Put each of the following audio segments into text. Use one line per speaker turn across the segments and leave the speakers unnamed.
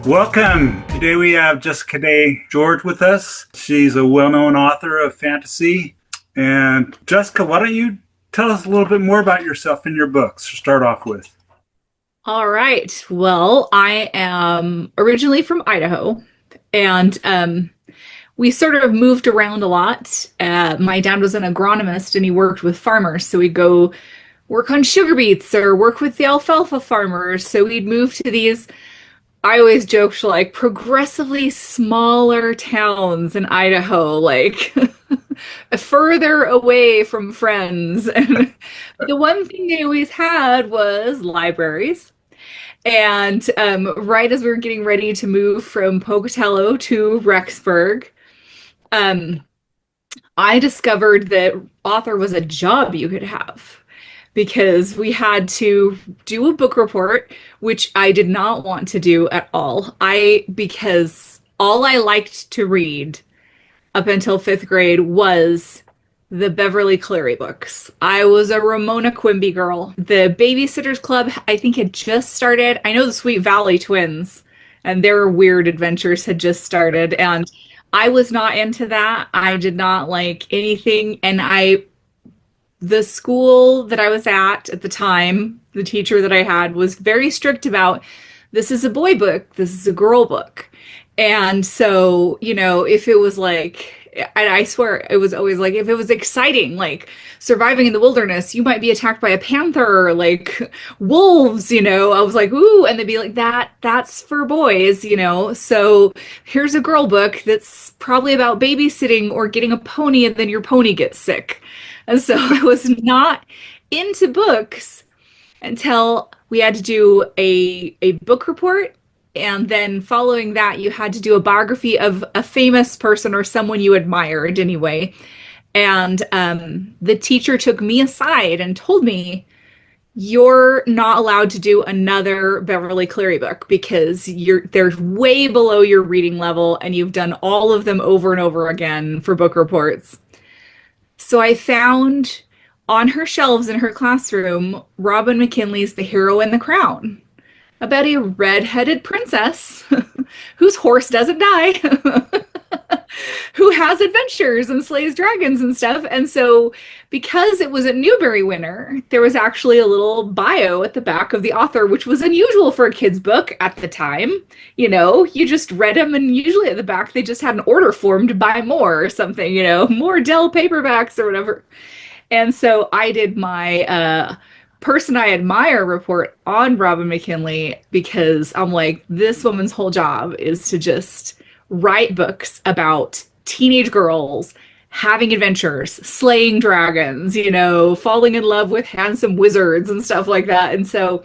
Welcome. Today we have Jessica Day George with us. She's a well-known author of fantasy. And Jessica, why don't you tell us a little bit more about yourself and your books to start off with?
All right. Well, I am originally from Idaho, and we sort of moved around a lot. My dad was an agronomist and he worked with farmers. So we'd go work on sugar beets or work with the alfalfa farmers. So we'd move to these, I always joked, like progressively smaller towns in Idaho, like further away from friends. And the one thing they always had was libraries. And right as we were getting ready to move from Pocatello to Rexburg, um, I discovered that author was a job you could have because we had to do a book report, which I did not want to do at all. Because all I liked to read up until fifth grade was the Beverly Cleary books. I was a Ramona Quimby girl. The Babysitters Club, I think, had just started. I know the Sweet Valley twins and their weird adventures had just started. And I was not into that. I did not like anything. The school that I was at the time, the teacher that I had was very strict about this is a boy book, this is a girl book. And so, if it was like, and I swear it was always like, if it was exciting, like surviving in the wilderness, you might be attacked by a panther, like wolves, I was like, ooh, and they'd be like, that's for boys. So here's a girl book that's probably about babysitting or getting a pony and then your pony gets sick. And so I was not into books until we had to do a book report. And then following that, you had to do a biography of a famous person or someone you admired anyway. And the teacher took me aside and told me, you're not allowed to do another Beverly Cleary book because they're way below your reading level and you've done all of them over and over again for book reports. So I found on her shelves in her classroom Robin McKinley's The Hero and the Crown, about a red-headed princess whose horse doesn't die, who has adventures and slays dragons and stuff. And so, because it was a Newbery winner, there was actually a little bio at the back of the author, which was unusual for a kid's book at the time. You just read them, and usually at the back, they just had an order form to buy more or something, more Dell paperbacks or whatever. And so I did my person I admire report on Robin McKinley because I'm like, this woman's whole job is to just write books about teenage girls having adventures, slaying dragons, falling in love with handsome wizards and stuff like that. And so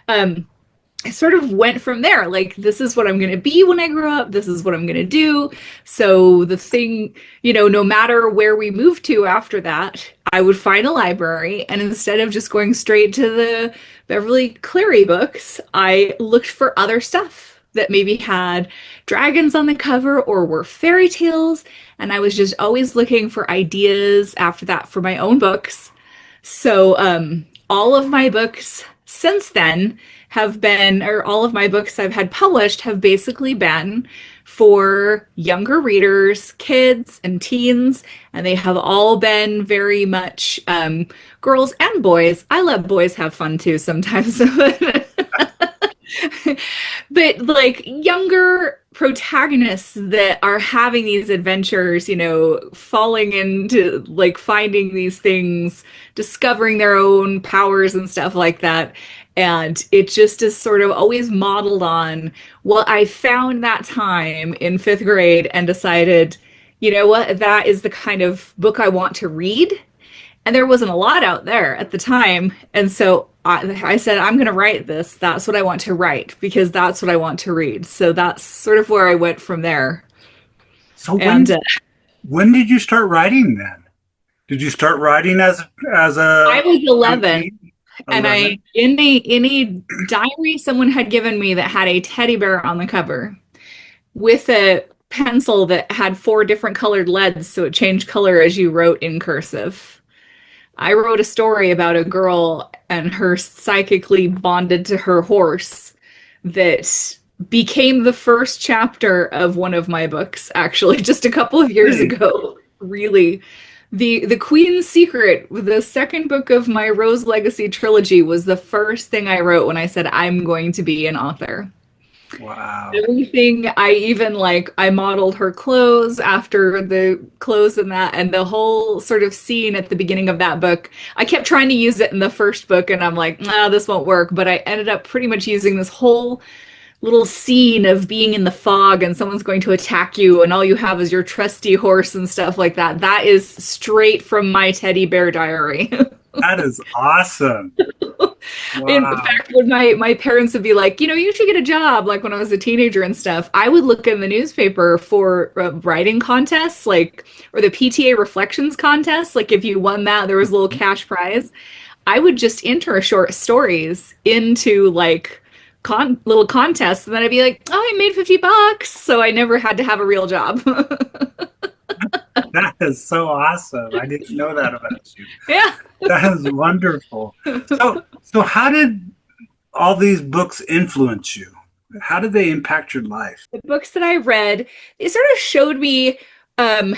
I sort of went from there. Like, this is what I'm going to be when I grow up. This is what I'm going to do. So the thing, no matter where we moved to after that, I would find a library. And instead of just going straight to the Beverly Cleary books, I looked for other stuff that maybe had dragons on the cover or were fairy tales. And I was just always looking for ideas after that for my own books. So all of my books since then have been, or all of my books I've had published have basically been for younger readers, kids and teens, and they have all been very much girls and boys. I let boys have fun too sometimes. But like younger protagonists that are having these adventures, falling into like finding these things, discovering their own powers and stuff like that. And it just is sort of always modeled on what I found that time in fifth grade and decided, you know what, that is the kind of book I want to read. And there wasn't a lot out there at the time. And so I said, I'm going to write this. That's what I want to write because that's what I want to read. So that's sort of where I went from there.
So
And
when did you start writing then? Did you start writing as a
I was
young
11
teen?
and
11?
in a diary someone had given me that had a teddy bear on the cover with a pencil that had four different colored leads. So it changed color as you wrote in cursive. I wrote a story about a girl and her psychically bonded to her horse that became the first chapter of one of my books, actually, just a couple of years
Hey,
ago. Really. The Queen's Secret, the second book of my Rose Legacy trilogy, was the first thing I wrote when I said I'm going to be an author.
wow.
Everything I even like I modeled her clothes after the clothes in that and the whole sort of scene at the beginning of that book. I kept trying to use it in the first book and I'm like, nah, this won't work. But I ended up pretty much using this whole little scene of being in the fog and someone's going to attack you and all you have is your trusty horse and stuff like that. That is straight from my teddy bear diary.
That is awesome.
In
Wow.
fact, when my parents would be like, you should get a job, like when I was a teenager and stuff, I would look in the newspaper for writing contests, like, or the PTA reflections contest. Like, if you won that, there was a little cash prize. I would just enter short stories into like little contests, and then I'd be like, oh, I made $50, so I never had to have a real job.
That is so awesome. I didn't know that about you.
Yeah.
That is wonderful. So how did all these books influence you? How did they impact your life?
The books that I read, they sort of showed me um,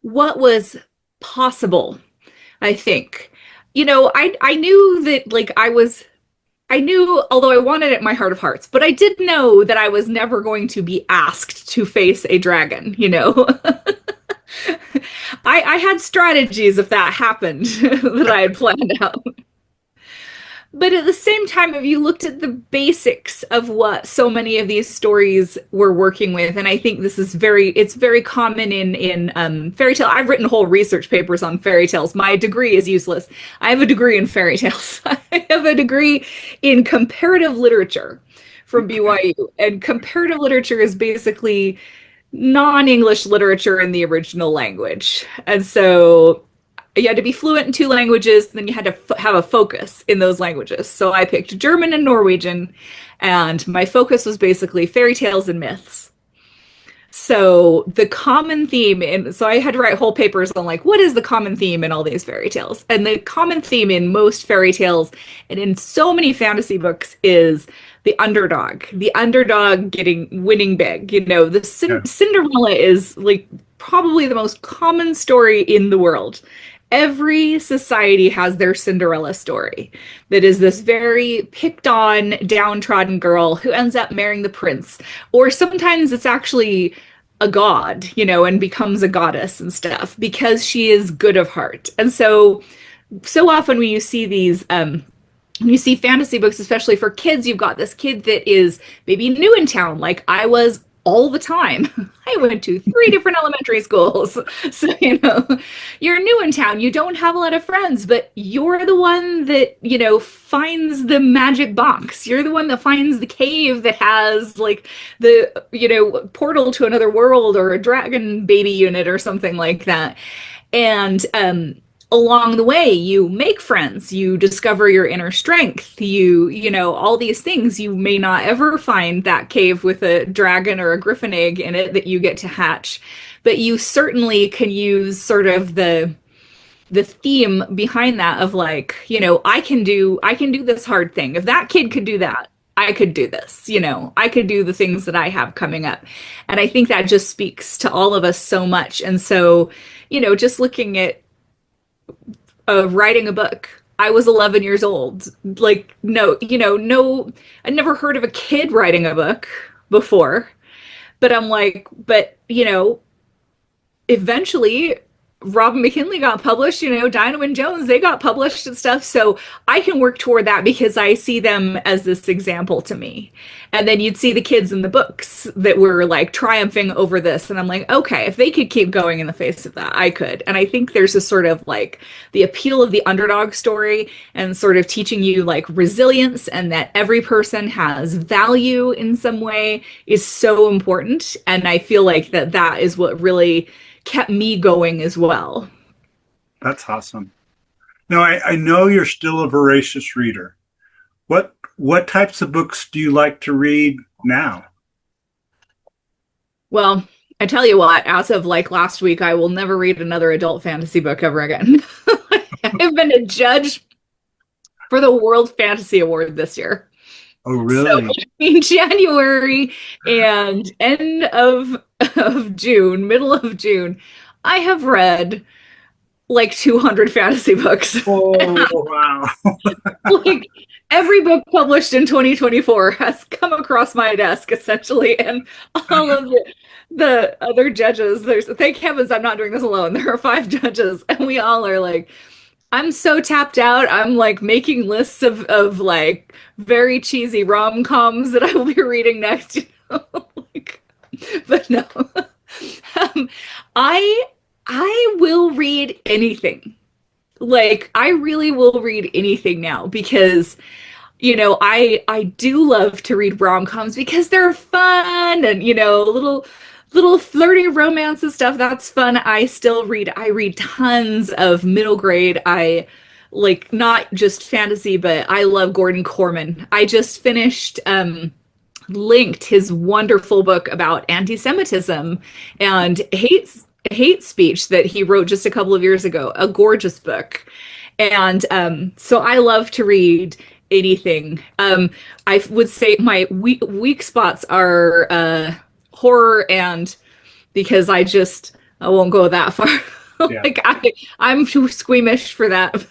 what was possible, I think. I knew that like I knew, although I wanted it in my heart of hearts, but I did know that I was never going to be asked to face a dragon. I had strategies if that happened that I had planned out. But at the same time, if you looked at the basics of what so many of these stories were working with, and I think this is it's very common in fairy tale. I've written whole research papers on fairy tales. My degree is useless. I have a degree in fairy tales. I have a degree in comparative literature from
Okay.
BYU, and comparative literature is basically non-English literature in the original language. And so you had to be fluent in two languages, then you had to have a focus in those languages. So I picked German and Norwegian, and my focus was basically fairy tales and myths. So the common theme, and so I had to write whole papers on like what is the common theme in all these fairy tales. And the common theme in most fairy tales and in so many fantasy books is the underdog getting winning big. The
Yeah.
Cinderella is like probably the most common story in the world. Every society has their Cinderella story that is this very picked on, downtrodden girl who ends up marrying the prince. Or sometimes it's actually a god, and becomes a goddess and stuff because she is good of heart. And so often when you see when you see fantasy books, especially for kids, you've got this kid that is maybe new in town, like I was all the time. I went to three different elementary schools. So, you're new in town. You don't have a lot of friends, but you're the one that, finds the magic box. You're the one that finds the cave that has like portal to another world or a dragon baby unit or something like that. And along the way you make friends, you discover your inner strength, all these things. You may not ever find that cave with a dragon or a griffin egg in it that you get to hatch, but you certainly can use sort of the theme behind that of like, I can do this hard thing. If that kid could do that, I could do this. I could do the things that I have coming up. And I think that just speaks to all of us so much. And so, just looking at writing a book. I was 11 years old. Like, no, I never heard of a kid writing a book before. But I'm like, eventually Robin McKinley got published, Dinah Wynne Jones, they got published and stuff. So I can work toward that because I see them as this example to me. And then you'd see the kids in the books that were like triumphing over this. And I'm like, okay, if they could keep going in the face of that, I could. And I think there's a sort of like the appeal of the underdog story and sort of teaching you like resilience and that every person has value in some way is so important. And I feel like that is what really kept me going as well.
That's awesome. Now I know you're still a voracious reader. What types of books do you like to read now?
Well, I tell you what, as of like last week, I will never read another adult fantasy book ever again. I've been a judge for the World Fantasy Award this year.
Oh,
So
really?
between January and end of June, middle of June, I have read like 200 fantasy books.
Oh, wow.
Like every book published in 2024 has come across my desk essentially, and all of the other judges. There's thank heavens I'm not doing this alone. There are five judges, and we all are like, I'm so tapped out. I'm like making lists of like very cheesy rom-coms that I will be reading next. Like, but no, um, I I will read anything. Like I really will read anything now because I do love to read rom-coms because they're fun and little flirty romance and stuff. That's fun. I read tons of middle grade. I like not just fantasy, but I love Gordon Corman. I just finished linked his wonderful book about anti-Semitism and hate speech that he wrote just a couple of years ago. A gorgeous book. And so I love to read anything. I would say my weak spots are horror and because I won't go that far.
Yeah.
Like I'm too squeamish for that.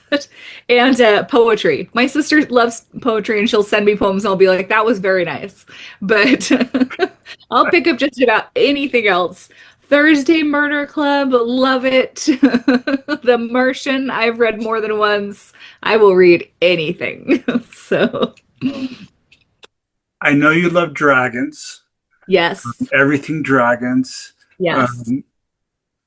And poetry. My sister loves poetry and she'll send me poems and I'll be like, that was very nice. But I'll pick up just about anything else. Thursday Murder Club, love it. The Martian, I've read more than once. I will read anything. So,
I know you love dragons,
yes,
everything dragons.
yes,
Um,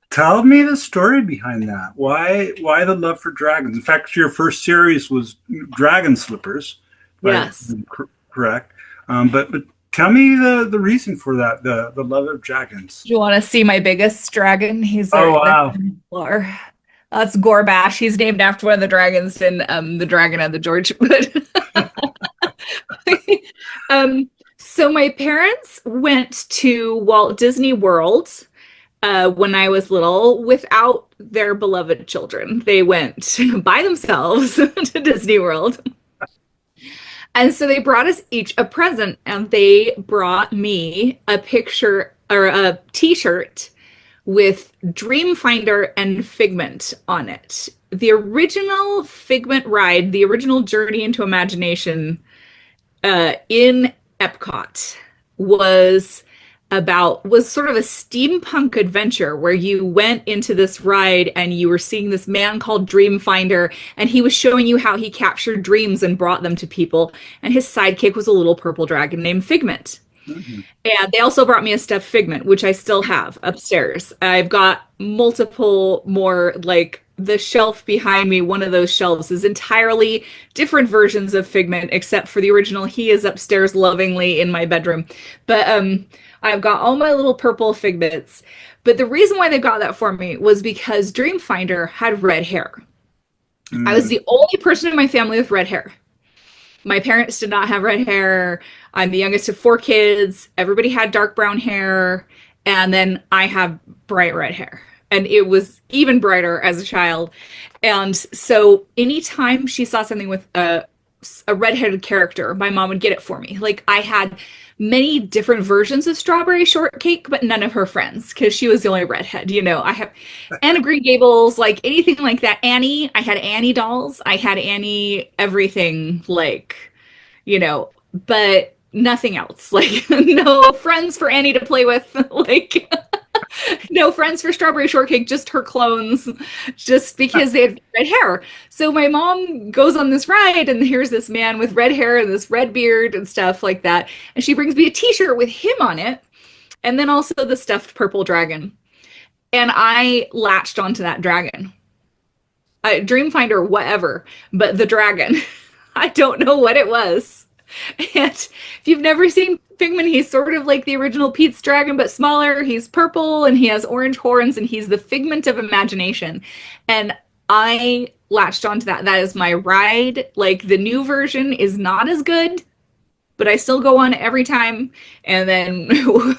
Tell me the story behind that. Why the love for dragons? In fact, your first series was Dragon Slippers, if
yes.
I'm correct. But tell me the reason for that, the love of dragons.
Do you want to see my biggest dragon? He's
Oh,
right there
wow.
on the floor. That's Gorbash. He's named after one of the dragons in the Dragon of the George. But so my parents went to Walt Disney World when I was little without their beloved children. They went by themselves to Disney World. And so they brought us each a present, and they brought me a picture or a t-shirt with Dreamfinder and Figment on it. The original Figment ride, the original Journey into Imagination in Epcot was was sort of a steampunk adventure where you went into this ride and you were seeing this man called Dreamfinder and he was showing you how he captured dreams and brought them to people, and his sidekick was a little purple dragon named Figment.
Mhm.
And they also brought me a stuffed Figment, which I still have upstairs. I've got multiple more, like the shelf behind me, one of those shelves is entirely different versions of Figment, except for the original. He is upstairs lovingly in my bedroom. But I've got all my little purple Figments. But the reason why they got that for me was because Dreamfinder had red hair. I was
Mm.
the only person in my family with red hair. My parents did not have red hair. I'm the youngest of four kids. Everybody had dark brown hair. And then I have bright red hair. And it was even brighter as a child. And so anytime she saw something with a redheaded character, my mom would get it for me. Like I had many different versions of strawberry shortcake, but none of her friends because she was the only redhead. I have Anna Green Gables, like anything like that. Annie, I had Annie dolls. I had Annie everything, like, but nothing else. Like no friends for Annie to play with. Like no friends for strawberry shortcake, just her clones, just because they had red hair. So my mom goes on this ride, and here's this man with red hair and this red beard and stuff like that. And she brings me a t-shirt with him on it, and then also the stuffed purple dragon. And I latched onto that dragon. Dreamfinder, whatever, but the dragon. I don't know what it was. And if you've never seen Figment, he's sort of like the original Pete's dragon, but smaller. He's purple and he has orange horns, and he's the figment of imagination. And I latched onto that. That is my ride. Like the new version is not as good. but I still go on every time. And then when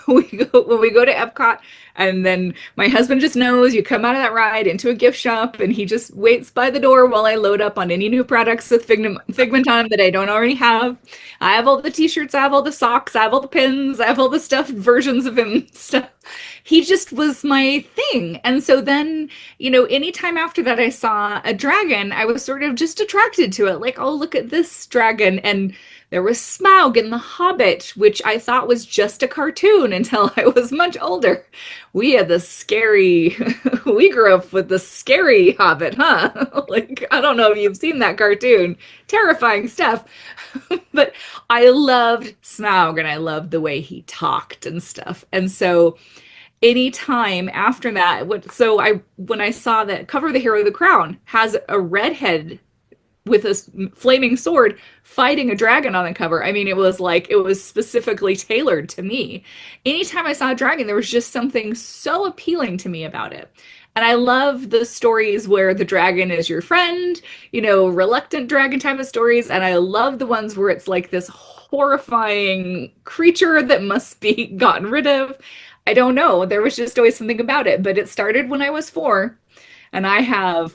we go to Epcot, and then my husband just knows you come out of that ride into a gift shop, and he just waits by the door while I load up on any new products with Figment on that I don't already have. I have all the t-shirts, I have all the socks, I have all the pins, I have all the stuffed versions of him stuff. He just was my thing. And so then, anytime after that I saw a dragon, I was sort of just attracted to it. Like, oh, look at this dragon. And there was Smaug in The Hobbit, which I thought was just a cartoon until I was much older. We had the scary, we grew up with the scary Hobbit, huh? Like, I don't know if you've seen that cartoon. Terrifying stuff. But I loved Smaug and I loved the way he talked and stuff. And so anytime after that, when I saw that Cover of the Hero of the Crown has a redhead with a flaming sword fighting a dragon on the cover. I mean, it was specifically tailored to me. Anytime I saw a dragon, there was just something so appealing to me about it. And I love the stories where the dragon is your friend, reluctant dragon type of stories. And I love the ones where it's like this horrifying creature that must be gotten rid of. I don't know. There was just always something about it. But it started when I was 4, and I have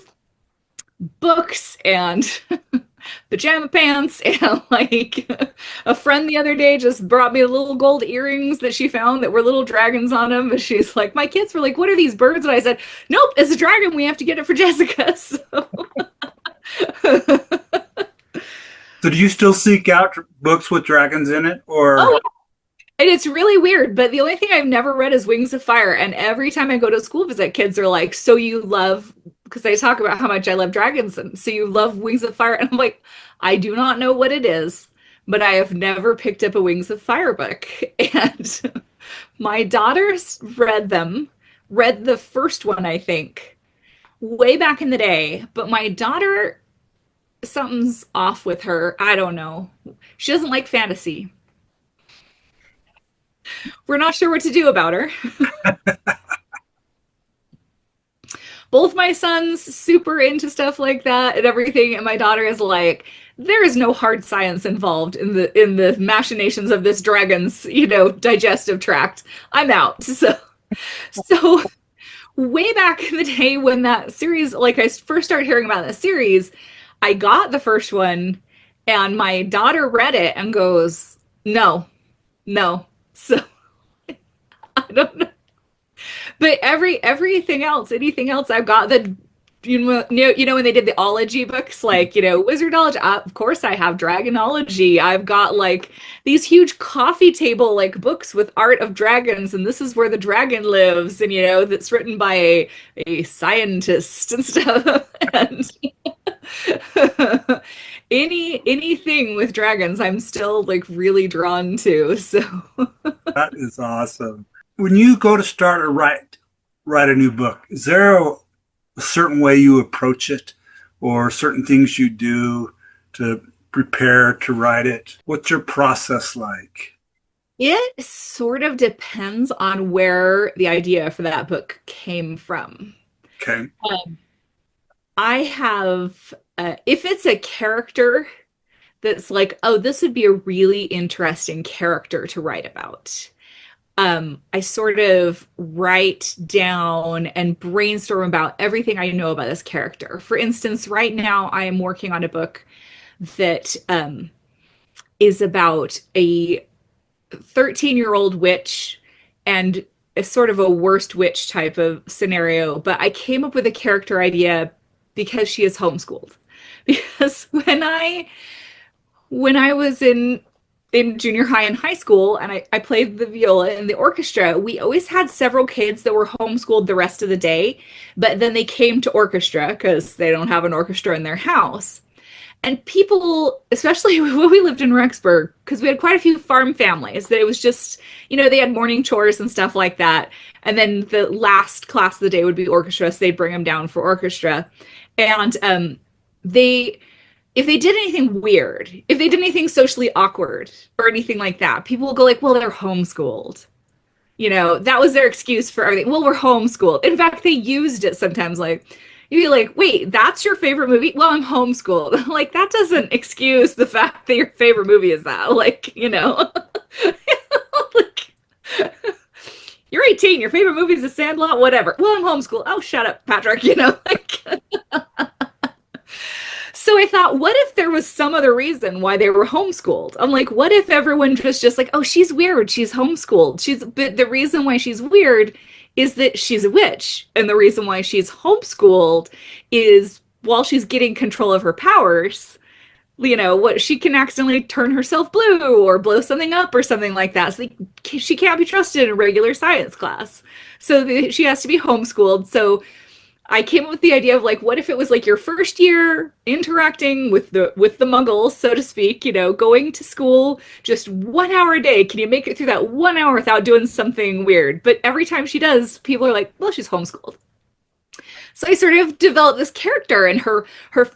books and pajama pants, and like a friend the other day just brought me little gold earrings that she found that were little dragons on them, and she's like, my kids were like, what are these birds? And I said, nope, it's a dragon, we have to get it for Jessica.
So do you still seek out books with dragons in it, or?
Oh, and it's really weird, but the only thing I've never read is Wings of Fire. And every time I go to school visit, kids are like, so you love, because I talk about how much I love dragons, and so you love Wings of Fire. And I'm like, I do not know what it is, but I have never picked up a Wings of Fire book. And my daughters read the first one, I think, way back in the day. But my daughter, something's off with her. I don't know. She doesn't like fantasy. We're not sure what to do about her. Both my sons super into stuff like that and everything, and my daughter is like, there is no hard science involved in the machinations of this dragon's, digestive tract. I'm out. So way back in the day when that series, like I first started hearing about that series, I got the first one, and my daughter read it and goes, no, no. So I don't know. But everything else, anything else I've got that when they did the ology books, like, wizardology, of course I have dragonology. I've got like these huge coffee table like books with art of dragons, and this is where the dragon lives, and that's written by a scientist and stuff. And anything with dragons I'm still like really drawn to. So
That is awesome. When you go to start or write a new book, is there a certain way you approach it, or certain things you do to prepare to write it? What's your process like?
it sort of depends on where the idea for that book came from.
Okay.
Um, I have, if it's a character that's like, oh, this would be a really interesting character to write about. I sort of write down and brainstorm about everything I know about this character. For instance, right now I am working on a book that is about a 13-year-old witch and a sort of a worst witch type of scenario. But I came up with a character idea because she is homeschooled. Because when I was in junior high and high school, and I played the viola in the orchestra, we always had several kids that were homeschooled the rest of the day, but then they came to orchestra because they don't have an orchestra in their house. And people, especially when we lived in Rexburg, because we had quite a few farm families, that it was just, they had morning chores and stuff like that. And then the last class of the day would be orchestra, so they'd bring them down for orchestra. And they if they did anything weird, if they did anything socially awkward or anything like that, people will go like, well, they're homeschooled. That was their excuse for everything. Well, we're homeschooled. In fact, they used it sometimes like, you'd be like, wait, that's your favorite movie? Well, I'm homeschooled. Like, that doesn't excuse the fact that your favorite movie is that. Like, like, you're 18, your favorite movie is The Sandlot, whatever. Well, I'm homeschooled. Oh, shut up, Patrick, like. So I thought, what if there was some other reason why they were homeschooled? I'm like, what if everyone was just like, oh, she's weird, she's homeschooled. But the reason why she's weird is that she's a witch. And the reason why she's homeschooled is while she's getting control of her powers, what she can accidentally turn herself blue or blow something up or something like that. So she can't be trusted in a regular science class. So she has to be homeschooled. So I came up with the idea of like, what if it was like your first year interacting with the muggles, so to speak, going to school just 1 hour a day. Can you make it through that 1 hour without doing something weird? But every time she does, people are like, well, she's homeschooled. So I sort of developed this character and her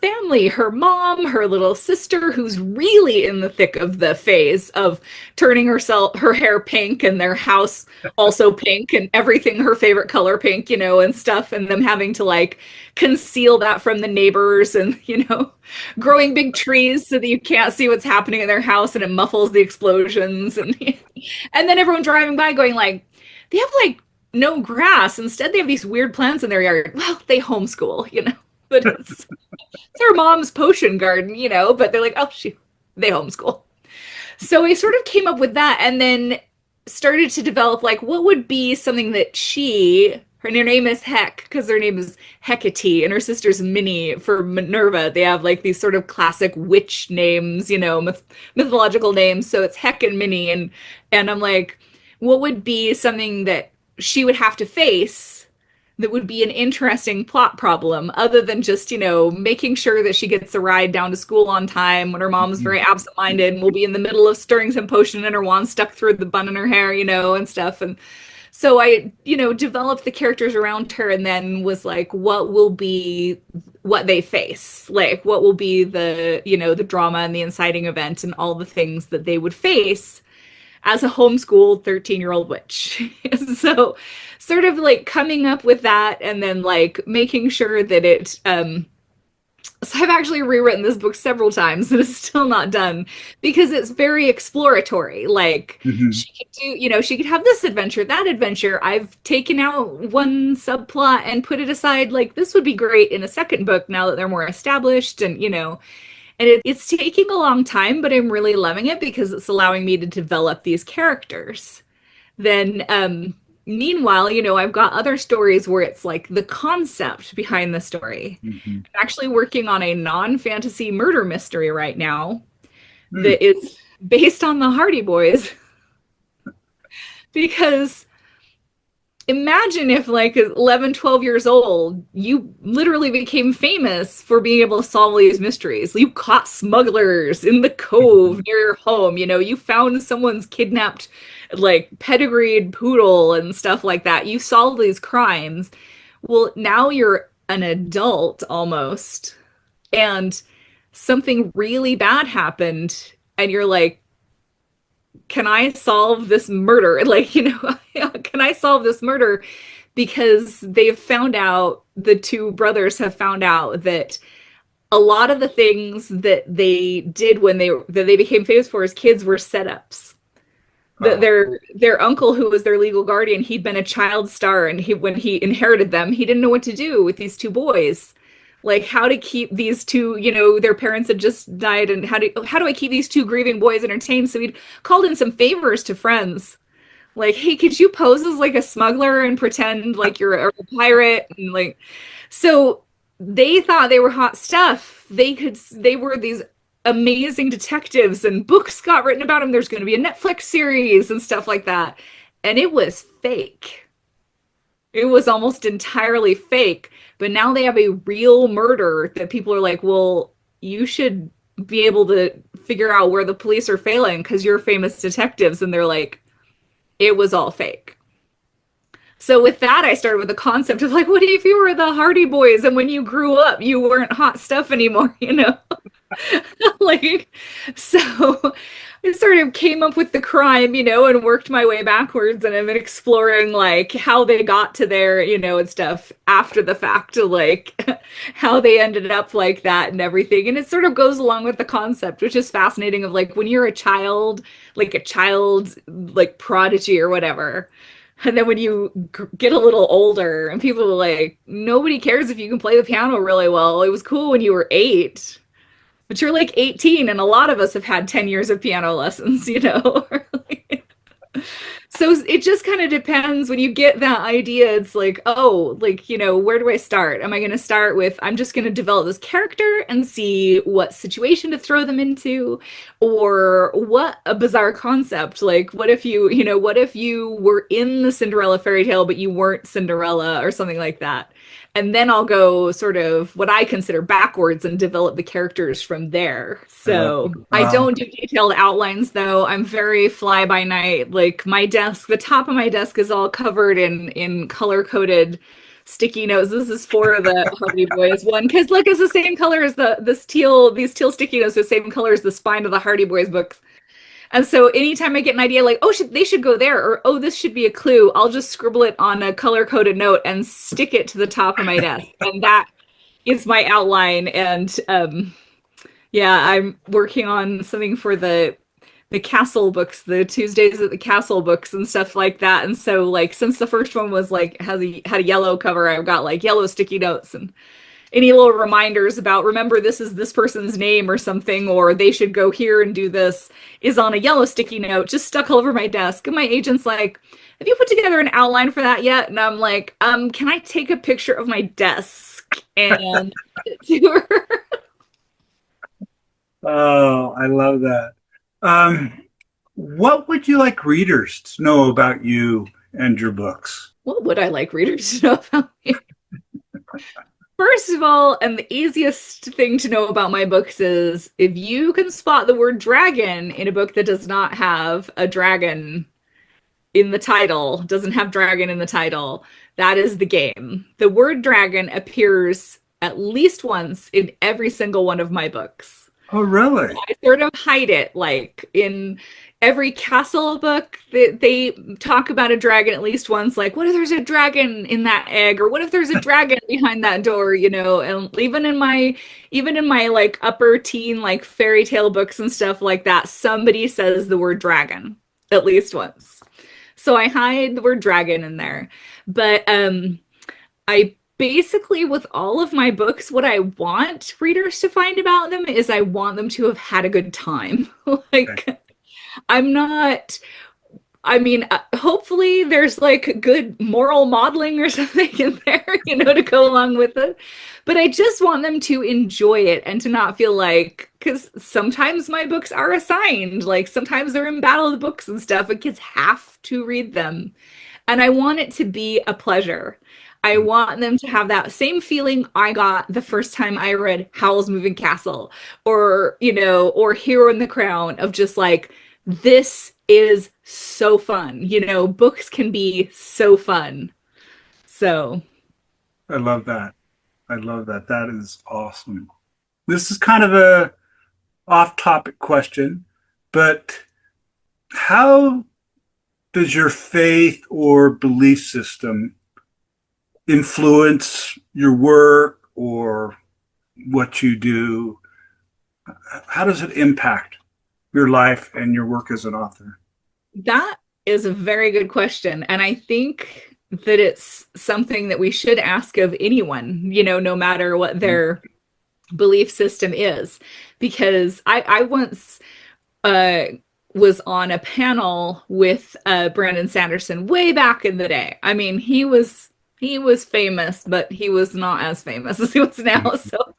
family, her mom, her little sister, who's really in the thick of the phase of turning her hair pink and their house also pink and everything her favorite color pink, and stuff, and them having to like conceal that from the neighbors and, growing big trees so that you can't see what's happening in their house and it muffles the explosions and then everyone driving by going like, they have like no grass. Instead, they have these weird plants in their yard. Well, they homeschool, but it's their mom's potion garden, but they're like, oh, they homeschool. So I sort of came up with that and then started to develop like what would be something that her name is Heck because her name is Hecate and her sister's Minnie for Minerva. They have like these sort of classic witch names, mythological names. So it's Heck and Minnie. And I'm like, what would be something that she would have to face that would be an interesting plot problem other than just, making sure that she gets a ride down to school on time when her mom's very absent-minded and will be in the middle of stirring some potion and her wand stuck through the bun in her hair, and stuff. And so I, developed the characters around her and then was like, what will be what they face? Like, what will be the, the drama and the inciting event and all the things that they would face as a homeschooled 13-year-old witch. So sort of like coming up with that and then like making sure that so I've actually rewritten this book several times and it's still not done because it's very exploratory. Like she could do, she could have this adventure, that adventure. I've taken out one subplot and put it aside. Like this would be great in a second book now that they're more established and, and it's taking a long time, but I'm really loving it because it's allowing me to develop these characters. Then, meanwhile, I've got other stories where it's like the concept behind the story. I'm actually working on a non-fantasy murder mystery right now that is based on the Hardy Boys. Because imagine if like 11, 12 years old, you literally became famous for being able to solve these mysteries. You caught smugglers in the cove near your home. You found someone's kidnapped, like pedigreed poodle and stuff like that. You solved these crimes. Well, now you're an adult almost, and something really bad happened, and you're like, can I solve this murder? Like, can I solve this murder? Because the two brothers have found out that a lot of the things that they did that they became famous for as kids were setups. That their uncle, who was their legal guardian, he'd been a child star, and when he inherited them, he didn't know what to do with these two boys. Like how to keep these two, their parents had just died, and how do I keep these two grieving boys entertained? So he'd called in some favors to friends, like, hey, could you pose as like a smuggler and pretend like you're a pirate? And like, so they thought they were hot stuff. They were these amazing detectives, and books got written about them. There's going to be a Netflix series and stuff like that, and it was fake. It was almost entirely fake. But now they have a real murder that people are like, well, you should be able to figure out where the police are failing because you're famous detectives. And they're like, it was all fake. So with that, I started with the concept of like, what if you were the Hardy Boys and when you grew up, you weren't hot stuff anymore, like, so I sort of came up with the crime, and worked my way backwards, and I've been exploring like how they got to there, and stuff after the fact, like how they ended up like that and everything. And it sort of goes along with the concept, which is fascinating of like when you're a child like prodigy or whatever. And then when you get a little older and people are like, nobody cares if you can play the piano really well. It was cool when you were 8. But you're like 18, and a lot of us have had 10 years of piano lessons, So it just kind of depends when you get that idea. It's like, oh, like, where do I start? Am I going to start with, I'm just going to develop this character and see what situation to throw them into? Or what a bizarre concept. Like, what if you were in the Cinderella fairy tale, but you weren't Cinderella or something like that? And then I'll go sort of what I consider backwards and develop the characters from there.
I love
So
it.
I
Wow.
don't do detailed outlines though. I'm very fly by night. Like my desk, the top of my desk is all covered in color coded sticky notes. This is for the Hardy Boys one because look, it's the same color as these teal sticky notes, are the same color as the spine of the Hardy Boys books. And so anytime I get an idea like, oh, they should go there, or oh, this should be a clue, I'll just scribble it on a color coded note and stick it to the top of my desk. And that is my outline. And yeah, I'm working on something for the castle books, the Tuesdays at the castle books and stuff like that. And so like since the first one was like had a yellow cover, I've got like yellow sticky notes and any little reminders about remember this is this person's name or something, or they should go here and do this is on a yellow sticky note just stuck all over my desk. And my agent's like, have you put together an outline for that yet? And I'm like, can I take a picture of my desk and to her?
Oh, I love that. Um, what would you like readers to know about you and your books?
What would I like readers to know about me? First of all, and the easiest thing to know about my books is if you can spot the word dragon in a book that does not have a dragon in the title, doesn't have dragon in the title, that is the game. The word dragon appears at least once in every single one of my books.
Oh, really?
I sort of hide it like in every castle book they talk about a dragon at least once, like what if there's a dragon in that egg, or what if there's a dragon behind that door, and even in my like upper teen like fairy tale books and stuff like that, somebody says the word dragon at least once. So I hide the word dragon in there. But I basically, with all of my books, what I want readers to find about them is I want them to have had a good time.
Okay.
Like, I'm not, I mean, hopefully there's like good moral modeling or something in there, to go along with it. But I just want them to enjoy it and to not feel like, because sometimes my books are assigned, like sometimes they're in battle of the books and stuff, and kids have to read them. And I want it to be a pleasure. I want them to have that same feeling I got the first time I read Howl's Moving Castle or Hero in the Crown of just like, this is so fun. Books can be so fun. So,
I love that. I love that. That is awesome. This is kind of a off-topic question, but how does your faith or belief system influence your work or what you do? How does it impact your life and your work as an author?
that is a very good question. And I think that it's something that we should ask of anyone, no matter what their belief system is. Because I once uh, was on a panel with Brandon Sanderson way back in the day. I mean, he was famous, but he was not as famous as he was now. So,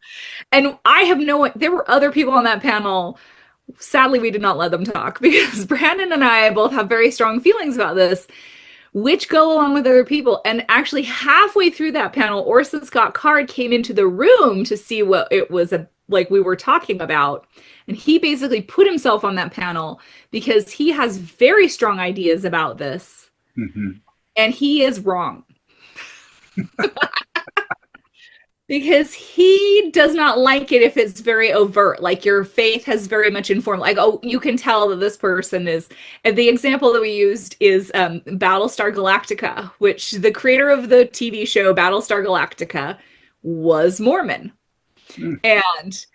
and I have no. There were other people on that panel. Sadly, we did not let them talk because Brandon and I both have very strong feelings about this, which go along with other people. And actually, halfway through that panel, Orson Scott Card came into the room to see what it was like we were talking about. And he basically put himself on that panel because he has very strong ideas about this.
Mm-hmm.
And he is wrong. because he does not like it if it's very overt, like your faith has very much informed, like, oh, you can tell that this person is. And the example that we used is Battlestar Galactica, which the creator of the TV show Battlestar Galactica was Mormon.
Mm.
And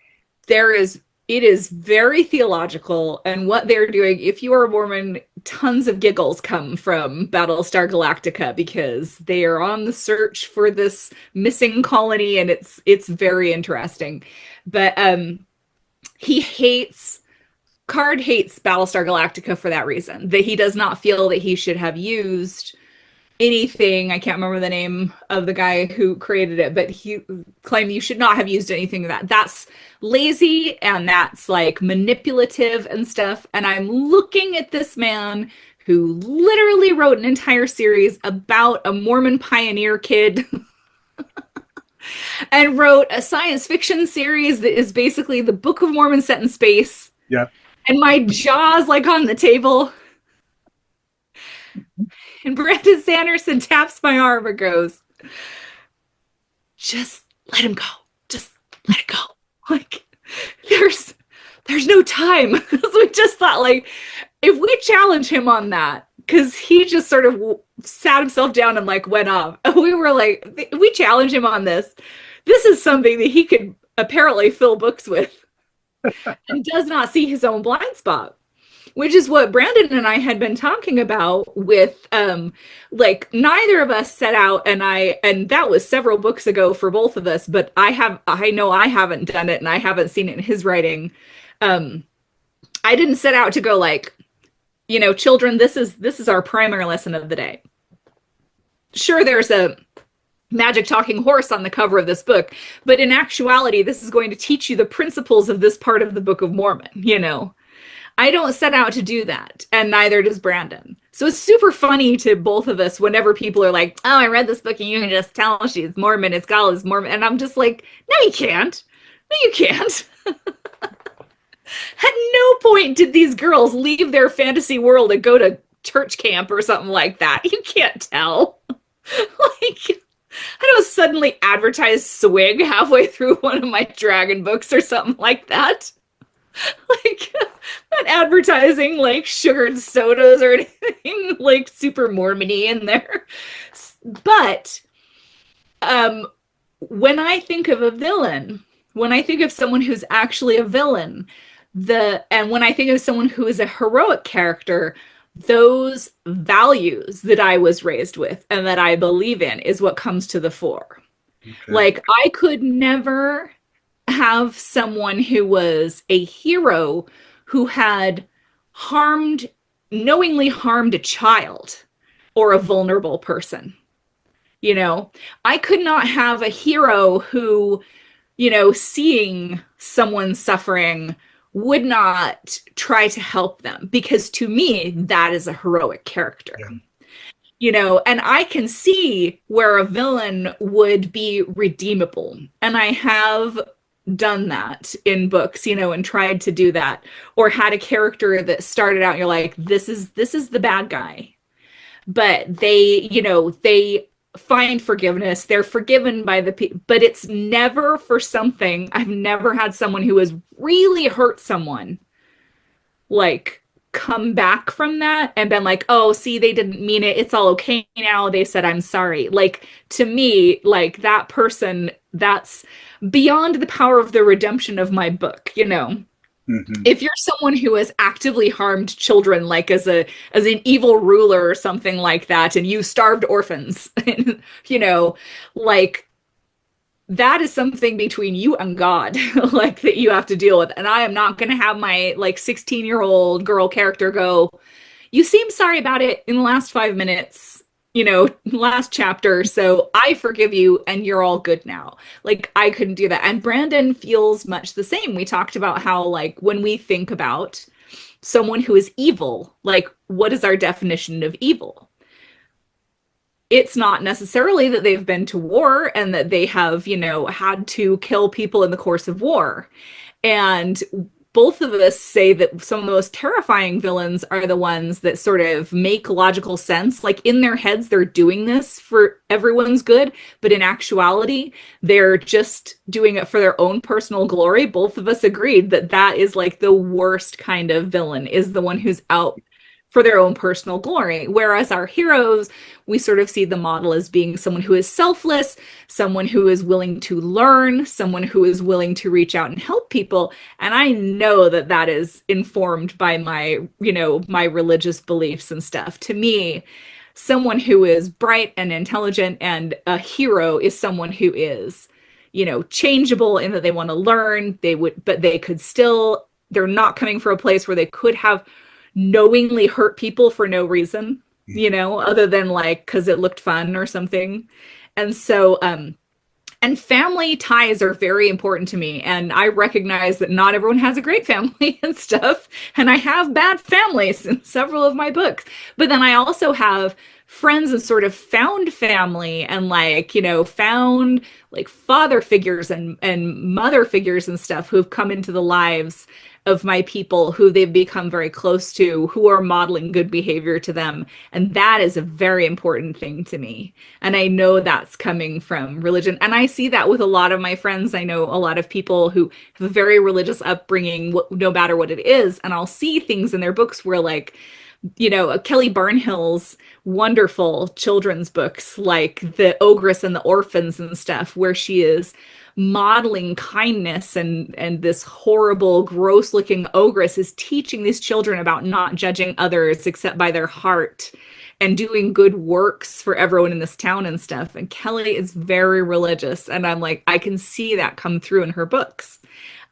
there is it is very theological, and what they're doing, if you are a Mormon, tons of giggles come from Battlestar Galactica because they are on the search for this missing colony, and it's very interesting. But he hates Card hates Battlestar Galactica for that reason, that he does not feel that he should have used anything. I can't remember the name of the guy who created it, but he claimed you should not have used anything of that. That's lazy and that's like manipulative and stuff. And I'm looking at this man who literally wrote an entire series about a Mormon pioneer kid and wrote a science fiction series that is basically the Book of Mormon set in space.
Yep.
And my jaw's like on the table. And Brandon Sanderson taps my arm and goes, just let him go. Just let it go. Like, there's no time. Because we just thought, like, if we challenge him on that, because he just sort of sat himself down and like went off. We were like, if we challenge him on this, this is something that he could apparently fill books with and does not see his own blind spot. Which is what Brandon and I had been talking about with like neither of us set out, and that was several books ago for both of us, but I know I haven't done it and I haven't seen it in his writing. I didn't set out to go like, children, this is our primary lesson of the day. Sure, there's a magic talking horse on the cover of this book, but in actuality, this is going to teach you the principles of this part of the Book of Mormon. I don't set out to do that, and neither does Brandon. So it's super funny to both of us whenever people are like, oh, I read this book and you can just tell she's Mormon, it's got all this Mormon. And I'm just like, no, you can't. No, you can't. At no point did these girls leave their fantasy world and go to church camp or something like that. You can't tell. Like, I don't suddenly advertise swig halfway through one of my dragon books or something like that. Like, not advertising like sugared sodas or anything like super Mormon-y in there. But when I think of a villain, when I think of someone who's actually a villain, and when I think of someone who is a heroic character, those values that I was raised with and that I believe in is what comes to the fore. Okay. Like, I could never have someone who was a hero who had knowingly harmed a child or a vulnerable person. I could not have a hero who, seeing someone suffering would not try to help them, because to me, that is a heroic character. Yeah. And I can see where a villain would be redeemable. And I have done that in books, and tried to do that, or had a character that started out and you're like, this is the bad guy, but they find forgiveness, they're forgiven by the people, but it's never for something. I've never had someone who has really hurt someone like come back from that and been like, oh, see, they didn't mean it, it's all okay now, they said I'm sorry. Like, to me, like, that person, that's beyond the power of the redemption of my book. Mm-hmm. If you're someone who has actively harmed children, like as an evil ruler or something like that, and you starved orphans, like, that is something between you and God, like, that you have to deal with. And I am not going to have my like 16-year-old girl character go, you seem sorry about it in the last 5 minutes, last chapter, so I forgive you and you're all good now. Like, I couldn't do that. And Brandon feels much the same. We talked about how, like, when we think about someone who is evil, like, what is our definition of evil? It's not necessarily that they've been to war and that they have, had to kill people in the course of war. And both of us say that some of the most terrifying villains are the ones that sort of make logical sense. Like in their heads, they're doing this for everyone's good, but in actuality, they're just doing it for their own personal glory. Both of us agreed that that is like the worst kind of villain, is the one who's out for their own personal glory. Whereas our heroes, we sort of see the model as being someone who is selfless, someone who is willing to learn, someone who is willing to reach out and help people. And I know that that is informed by my religious beliefs and stuff. To me, someone who is bright and intelligent and a hero is someone who is, changeable in that they want to learn, but they could still, they're not coming from a place where they could have knowingly hurt people for no reason, other than like because it looked fun or something. And so, and family ties are very important to me. And I recognize that not everyone has a great family and stuff. And I have bad families in several of my books. But then I also have friends and sort of found family and found like father figures and mother figures and stuff who've come into the lives of my people, who they've become very close to, who are modeling good behavior to them. And that is a very important thing to me. And I know that's coming from religion. And I see that with a lot of my friends. I know a lot of people who have a very religious upbringing, no matter what it is. And I'll see things in their books where Kelly Barnhill's wonderful children's books, like The Ogress and the Orphans and stuff, where she is modeling kindness, and this horrible, gross looking ogress is teaching these children about not judging others except by their heart and doing good works for everyone in this town and stuff. And Kelly is very religious, and I'm like, I can see that come through in her books.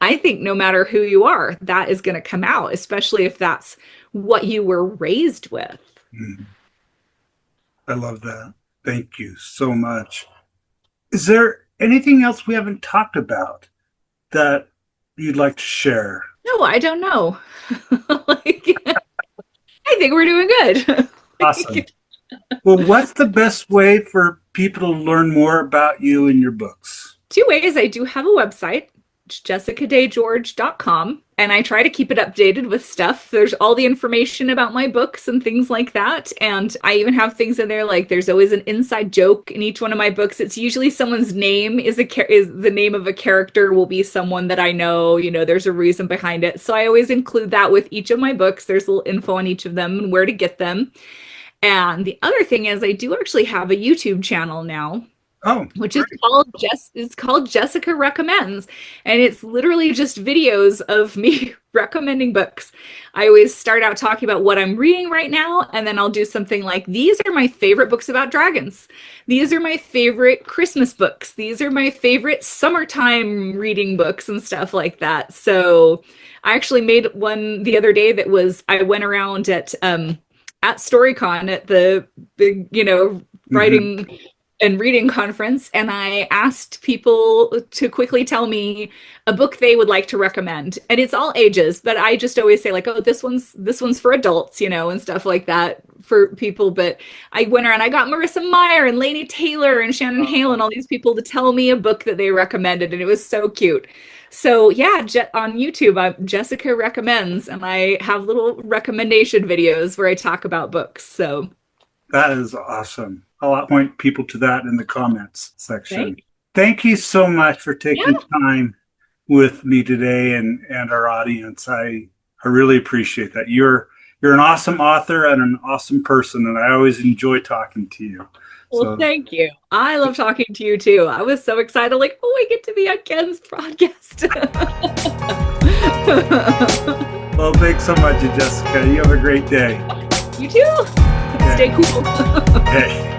I think no matter who you are, that is going to come out, especially if that's what you were raised with.
I love that. Thank you so much. Is there anything else we haven't talked about that you'd like to share?
No, I don't know. I think we're doing good.
Awesome. Well, what's the best way for people to learn more about you and your books?
2 ways. I do have a website. It's jessicadaygeorge.com, and I try to keep it updated with stuff. There's all the information about my books and things like that, and I even have things in there like there's always an inside joke in each one of my books. It's usually someone's name is the name of a character will be someone that I know. There's a reason behind it, so I always include that with each of my books. There's a little info on each of them and where to get them. And the other thing is I do actually have a YouTube channel now.
Oh,
which is called Jessica Recommends, and it's literally just videos of me recommending books. I always start out talking about what I'm reading right now, and then I'll do something like, these are my favorite books about dragons. These are my favorite Christmas books. These are my favorite summertime reading books and stuff like that. So I actually made one the other day that was, I went around at StoryCon at the big, writing and reading conference, and I asked people to quickly tell me a book they would like to recommend. And it's all ages, but I just always say like, oh, this one's for adults, and stuff like that for people. But I went around, I got Marissa Meyer and Laini Taylor and Shannon Hale and all these people to tell me a book that they recommended, and it was so cute. So yeah, on YouTube, Jessica Recommends, and I have little recommendation videos where I talk about books. So
that is awesome. I'll point people to that in the comments section. Thank you so much for taking time with me today and our audience. I really appreciate that. You're an awesome author and an awesome person, and I always enjoy talking to you.
Well, thank you. I love talking to you too. I was so excited, like, oh, I get to be on Ken's podcast.
Well, thanks so much, Jessica. You have a great day.
You too. Stay cool.
Okay.